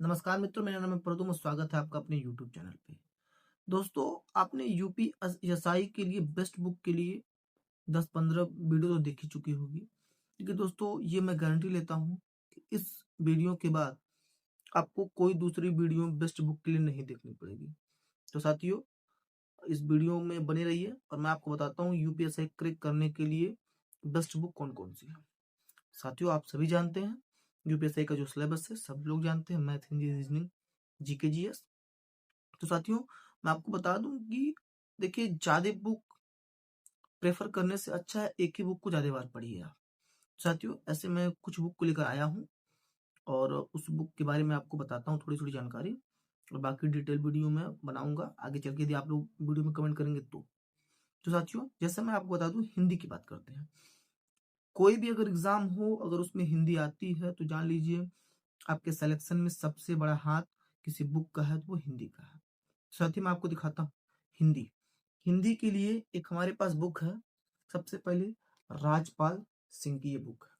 नमस्कार मित्रों, मेरा नाम है प्रदुम और स्वागत है आपका अपने यूट्यूब चैनल पे। दोस्तों, आपने यूपीएसआई के लिए बेस्ट बुक के लिए 10-15 वीडियो तो देख ही चुकी होगी। लेकिन दोस्तों, ये मैं गारंटी लेता हूँ कि इस वीडियो के बाद आपको कोई दूसरी वीडियो बेस्ट बुक के लिए नहीं देखनी पड़ेगी। तो साथियों, इस वीडियो में बने रहिए और मैं आपको बताता हूँ यूपीएसआई क्रैक करने के लिए बेस्ट बुक कौन-कौन सी है। साथियों, आप सभी जानते हैं यूपीएसआई का जो सिलेबस है सब लोग जानते हैं, math, Hindi, reasoning, GK, GS. तो साथियों, मैं आपको बता दूं कि देखिए, ज्यादा बुक प्रेफर करने से अच्छा है एक ही बुक को ज्यादा बार पढ़िए आप। साथियों, ऐसे मैं कुछ बुक को लेकर आया हूँ और उस बुक के बारे में आपको बताता हूँ थोड़ी थोड़ी जानकारी, और बाकी डिटेल वीडियो में बनाऊंगा आगे चल के, यदि आप लोग वीडियो में कमेंट करेंगे तो साथियों, जैसे मैं आपको बता दूं, हिंदी की बात करते हैं। कोई भी अगर एग्जाम हो, अगर उसमें हिंदी आती है तो जान लीजिए आपके सिलेक्शन में सबसे बड़ा हाथ किसी बुक का है, तो वो हिंदी का है। साथ ही मैं आपको दिखाता हूँ हिंदी। हिंदी के लिए एक हमारे पास बुक है, सबसे पहले राजपाल सिंह की ये बुक है।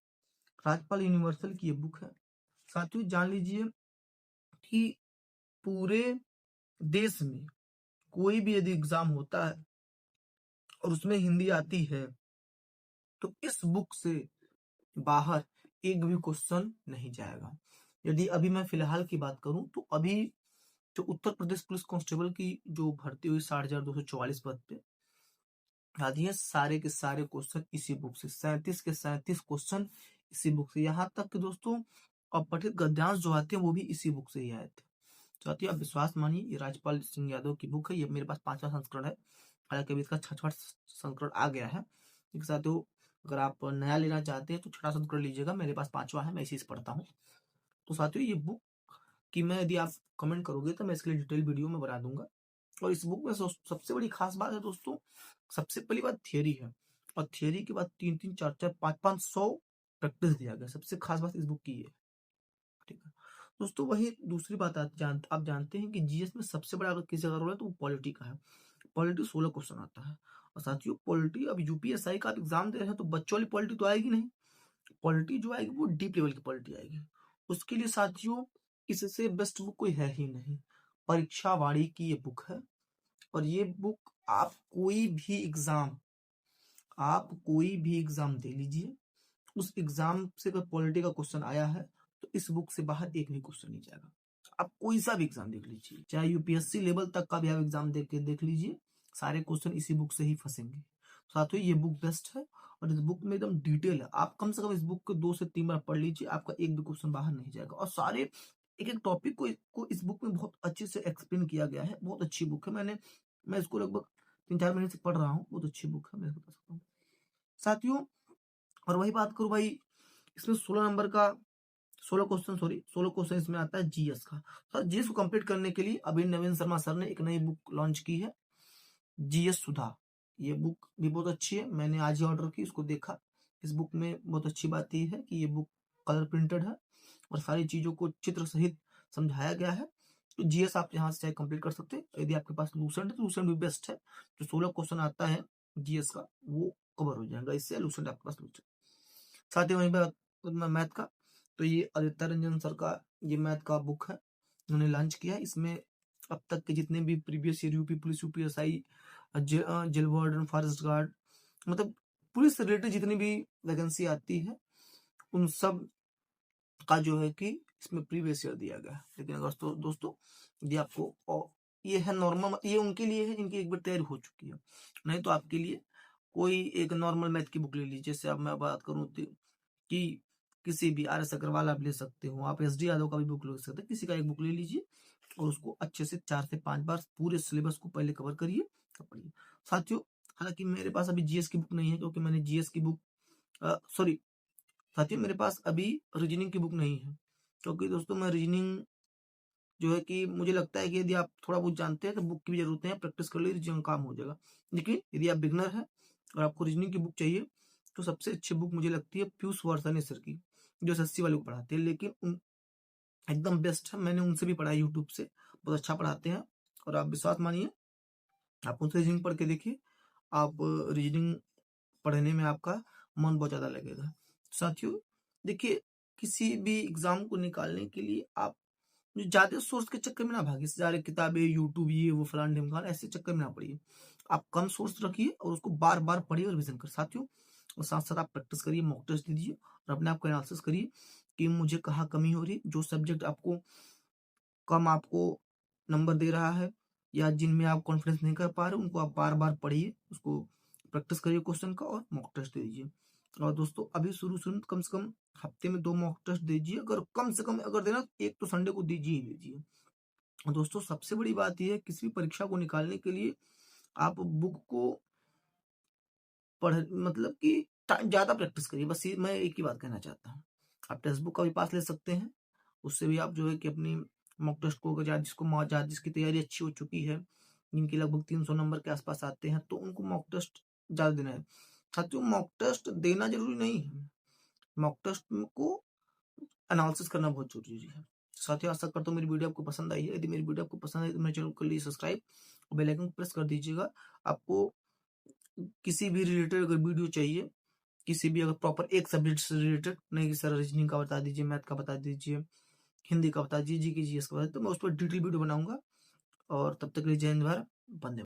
राजपाल यूनिवर्सल की ये बुक है। साथियों, जान लीजिए कि पूरे देश में कोई भी यदि एग्जाम होता है और उसमें हिंदी आती है तो इस बुक से बाहर एक भी क्वेश्चन नहीं जाएगा। यदि अभी मैं फिलहाल की बात करूं तो अभी जो उत्तर प्रदेश पुलिस कांस्टेबल की जो भर्ती हुई 60,244 पद पे आती है, सारे के सारे क्वेश्चन इसी बुक से, 37 के 37 क्वेश्चन इसी बुक से। यहाँ तक कि दोस्तों, अपठित गद्यांश जो आते हैं वो भी इसी बुक से ही आए थे। साथियों, आप विश्वास मानिए, ये राजपाल सिंह यादव की बुक है। ये मेरे पास 5वां संस्करण है, हालांकि अभी इसका 6वां संस्करण आ गया है। लेकिन साथियों, अगर आप नया लेना चाहते हैं तो 6वां संस्करण लीजिएगा, मेरे पास 5वां है, मैं इसी से पढ़ता हूँ। तो साथियों, ये बुक की मैं, यदि आप कमेंट करोगे तो मैं इसके लिए डिटेल वीडियो में बना दूंगा। और इस बुक में सबसे बड़ी खास बात है दोस्तों, सबसे पहली बात थियरी है, और थियरी के बाद 3-3, 4-4, 5-5 100 प्रैक्टिस दिया गया। सबसे खास बात इस बुक की है। ठीक है दोस्तों, वही दूसरी बात आप जानते हैं कि जीएस में सबसे बड़ा अगर किसी का रोल है तो वो पॉलिटी का है। पॉलिटी 16 क्वेश्चन आता है। और साथियों, पॉलिटी, अब यूपीएसआई का आप एग्जाम दे रहे हैं तो बच्चों वाली पॉलिटी तो आएगी नहीं। पॉलिटी जो आएगी वो डीप लेवल की पॉलिटी आएगी। उसके लिए साथियों, इससे बेस्ट बुक कोई है ही नहीं। परीक्षा वाणी की ये बुक है, और ये बुक आप कोई भी एग्जाम दे लीजिए, उस एग्जाम से अगर पॉलिटी का क्वेश्चन आया है तो इस बुक से बाहर एक भी क्वेश्चन नहीं जाएगा। आप कोई सा भी एग्जाम देख लीजिए, चाहे यूपीएससी लेवल तक का भी आप एग्जाम देख लीजिए, सारे क्वेश्चन इसी बुक से ही फंसेंगे। साथियों, ये बुक बेस्ट है और इस बुक में एकदम डिटेल है। आप कम से कम इस बुक को 2 से 3 बार पढ़ लीजिए, आपका एक भी क्वेश्चन बाहर नहीं जाएगा। और सारे एक एक टॉपिक को इस बुक में बहुत अच्छे से एक्सप्लेन किया गया है। बहुत अच्छी बुक है। मैं इसको लगभग 3-4 महीने से पढ़ रहा हूँ। बहुत अच्छी बुक है, मैं बता सकता हूँ साथियों। और वही बात करूं भाई, इसमें 16 क्वेश्चन इसमें आता है जीएस का। सर, जीएस को कंप्लीट करने के लिए अभी नवीन शर्मा सर ने एक नई बुक लॉन्च की है, जीएस सुधा। ये बुक भी बहुत अच्छी है, मैंने आज ही ऑर्डर की, इसको देखा। इस बुक में बहुत अच्छी बात यह है कि ये बुक कलर प्रिंटेड है और सारी चीजों को चित्र सहित समझाया गया है। तो जीएस आप यहाँ से चाहे कंप्लीट कर सकते हैं। यदि आपके पास लूसेंट है तो लूसेंट भी बेस्ट है। जो 16 क्वेश्चन आता है जीएस का वो कवर हो जाएगा इससे। लूसेंट आपके पास लूसेंट। साथ ही वहीं पर मैथ का, तो ये आदित्य रंजन सर का ये मैथ का बुक है, उन्होंने लॉन्च किया है। इसमें अब तक के जितने भी previous year UP police, UPSI, jail warden, forest guard, मतलब पुलिस से रिलेटेड जितनी भी वैकेंसी आती है उन सब का जो है कि इसमें प्रीवियस ईयर दिया गया है। लेकिन अगर दोस्तों, यदि आपको ये है नॉर्मल, ये उनके लिए है जिनकी एक बार तैयारी हो चुकी है। नहीं तो आपके लिए कोई एक नॉर्मल मैथ की बुक ले लीजिए। जैसे अब मैं बात करूँ कि किसी भी RS अग्रवाल आप ले सकते हो, आप SD यादव का भी बुक ले सकते हैं, किसी का एक बुक ले लीजिए और उसको अच्छे से 4 से 5 बार पूरे सिलेबस को पहले कवर करिए, तब पढ़िए। साथियों, हालांकि मेरे पास अभी जीएस की बुक नहीं है, क्योंकि मैंने जीएस की बुक, सॉरी साथियों, मेरे पास अभी रीजनिंग की बुक नहीं है, क्योंकि दोस्तों मैं रीजनिंग जो है कि मुझे लगता है कि यदि आप थोड़ा बहुत जानते हैं तो बुक की भी जरूरत नहीं है, प्रैक्टिस कर लीजिए, रीजनिंग काम हो जाएगा। लेकिन यदि आप बिगनर हैं और आपको रीजनिंग की बुक चाहिए तो सबसे अच्छी बुक मुझे लगती है पीयूष वार्षानी सर की, जो SSC वाले को पढ़ाते हैं। लेकिन एकदम बेस्ट है, मैंने उनसे भी पढ़ा है यूट्यूब से, बहुत अच्छा पढ़ाते हैं। और आप विश्वास मानिए, आप उनसे रीजनिंग पढ़ के देखिए, आप रीजनिंग पढ़ने में आपका मन बहुत ज्यादा लगेगा। साथियों, देखिए, किसी भी एग्जाम को निकालने के लिए आप ज्यादा सोर्स के चक्कर में ना भागिए, सारे किताबें, यूट्यूब, ये वो फलान ढिमकान, ऐसे चक्कर में ना पड़िए। आप कम सोर्स रखिए और उसको बार बार पढ़िए और रिविजन कर साथियों। और साथ साथ आप प्रैक्टिस करिए, मॉक टेस्ट दीजिए और अपने आप को एनालिसिस करिए कि मुझे कहाँ कमी हो रही है, जो सब्जेक्ट आपको कम आपको नंबर दे रहा है या जिनमें आप कॉन्फिडेंस नहीं कर पा रहे, उनको आप बार बार पढ़िए, उसको प्रैक्टिस करिए क्वेश्चन का और मॉक टेस्ट दे दीजिए। और दोस्तों अभी शुरू में कम से कम हफ्ते में 2 मॉक टेस्ट दीजिए, अगर कम से कम अगर देना, एक तो संडे को दीजिए ही दीजिए। और दोस्तों सबसे बड़ी बात यह है, किसी भी परीक्षा को निकालने के लिए आप बुक को पढ़ मतलब कि टाइम ज्यादा प्रैक्टिस करिए, बस ये मैं एक ही बात कहना चाहता हूँ। आप टेक्स्ट बुक का भी पास ले सकते हैं, उससे भी आप जो है कि अपनी मॉक टेस्ट को जिसकी तैयारी अच्छी हो चुकी है, जिनकी लगभग 300 नंबर के आसपास आते हैं, तो उनको मॉक टेस्ट ज्यादा देना है। साथियों मॉक टेस्ट देना जरूरी नहीं है, मॉक टेस्ट को एनालिसिस करना बहुत जरूरी है। साथियों आशा करता हूँ मेरी वीडियो आपको पसंद आई है। यदि मेरी वीडियो आपको पसंद आई तो मेरे चैनल को लिए सब्सक्राइब और बेल आइकन प्रेस कर दीजिएगा। आपको किसी भी रिलेटेड अगर वीडियो चाहिए, किसी भी अगर प्रॉपर एक सब्जेक्ट से रिलेटेड, नहीं कि सर रीजनिंग का बता दीजिए, मैथ का बता दीजिए, हिंदी का बता दीजिए, जीके जीएस का बता दीजिए, तो मैं उस पर डिटेल वीडियो बनाऊंगा। और तब तक के लिए जय हिंद, भारत, वंदे